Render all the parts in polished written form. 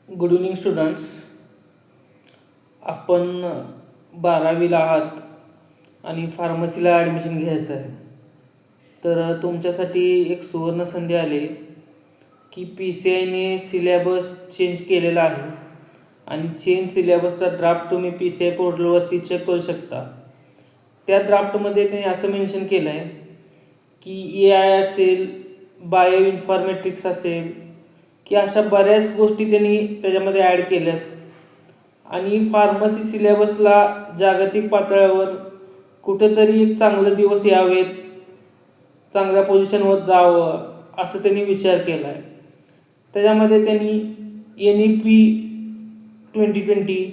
Good evening students. आपण 12वीला आहात आणि फार्मसीला ॲडमिशन घ्यायचं आहे. तर तुमच्यासाठी एक सुवर्ण संधी आली की PCIने सिलेबस चेंज केलेला आहे आणि चेंज सिलेबसचा ड्राफ्ट तुम्ही PCI पोर्टलवरती चेक करू शकता. त्या ड्राफ्टमध्ये त्यांनी असं मेन्शन केलं आहे की AI असेल, बायो इन्फॉर्मेटिक्स असेल की अशा बऱ्याच गोष्टी त्यांनी त्याच्यामध्ये ॲड केल्यात आणि फार्मसी सिलेबसला जागतिक पातळीवर कुठेतरी एक चांगले दिवस यावेत, चांगल्या पोझिशनवर जावं असं त्यांनी विचार केला आहे. त्याच्यामध्ये त्यांनी NEP 2020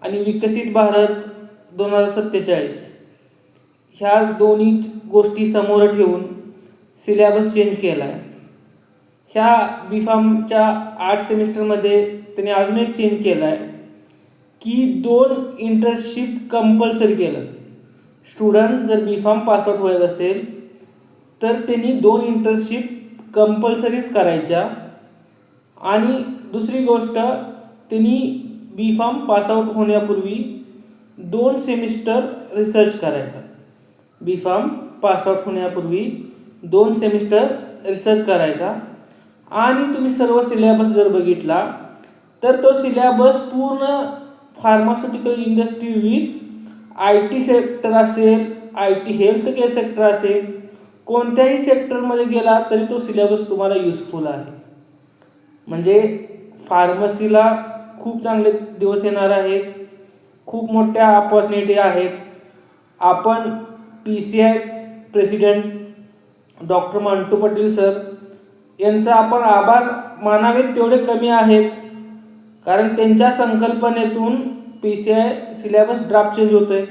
आणि विकसित भारत 2047 ह्या दोन्ही गोष्टी समोर ठेवून सिलेबस चेंज केला आहे. ह्या B.Pharmच्या 8 सेमिस्टरमध्ये त्यांनी अजून एक चेंज केला आहे की 2 इंटर्नशिप कंपल्सरी केलं. स्टुडंट जर B.Pharm पासआउट होत असेल तर त्यांनी 2 इंटर्नशिप कंपल्सरीच करायच्या. आणि दुसरी गोष्ट, त्यांनी B.Pharm पासआउट होण्यापूर्वी 2 सेमिस्टर रिसर्च करायचा. B.Pharm पासआउट होण्यापूर्वी 2 सेमिस्टर रिसर्च करायचा. आणि तुम्ही सर्व सिलेबस जर बघितला तर तो सिलेबस पूर्ण pharmaceutical industry with IT sector असेल, IT हेल्थ केअर सेक्टर असेल, कोणत्याही सेक्टरमध्ये गेला तरी तो सिलेबस तुम्हाला युजफुल आहे. म्हणजे फार्मसीला खूप चांगले दिवस येणार आहेत, खूप मोठ्या अपॉर्च्युनिटी आहेत. आपण PCI president doctor Mantu Patil sir यांचा आपण आभार मानावेत तेवढे कमी आहेत, कारण त्यांच्या संकल्पनेतून PCI सिलेबस ड्राफ्ट चेंज होतो आहे.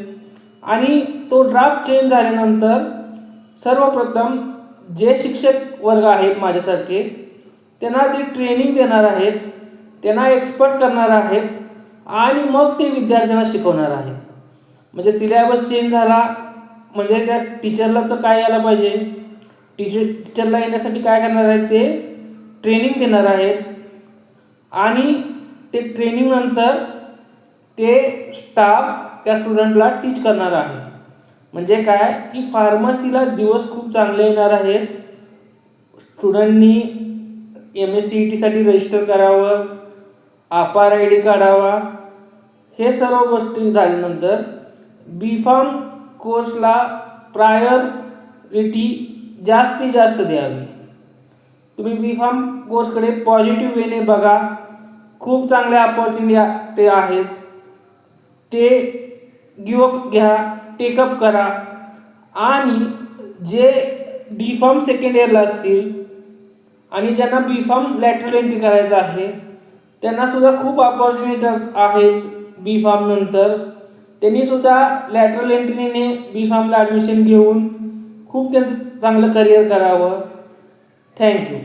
आणि तो ड्राफ्ट चेंज झाल्यानंतर सर्वप्रथम जे शिक्षक वर्ग आहेत माझ्यासारखे त्यांना ते ट्रेनिंग देणार आहेत, त्यांना एक्सपर्ट करणार आहेत आणि मग ते विद्यार्थ्यांना शिकवणार आहेत. म्हणजे सिलेबस चेंज झाला म्हणजे त्या टीचरला तर काय यायला पाहिजे, टीचरला येण्यासाठी काय करणार आहेत, ते ट्रेनिंग देणार आहेत आणि ते ट्रेनिंगनंतर ते स्टाफ त्या स्टुडंटला टीच करणार आहे. म्हणजे काय की फार्मसीला दिवस खूप चांगले येणार आहेत. स्टुडंटनी MSCETसाठी रजिस्टर करावं, अपार ID काढावा. हे सर्व गोष्टी झाल्यानंतर B.Pharm कोर्सला प्रायोरिटी जास्तीत जास्त द्यावी. तुम्ही B.Pharm कोर्सकडे पॉझिटिव्ह वेने बघा. खूप चांगल्या अपॉर्च्युनिटी आहेत. ते गिवअप घ्या, टेकअप करा. आणि जे D.Pharm सेकंड इयरला असतील आणि ज्यांना B.Pharm लॅटरल एंट्री करायचं आहे त्यांनासुद्धा खूप अपॉर्च्युनिटी आहेत. B.Pharm नंतर त्यांनीसुद्धा लॅटरल एंट्रीने B.Pharmला ॲडमिशन घेऊन खूप त्यांचं चांगलं करिअर करावं. थँक्यू.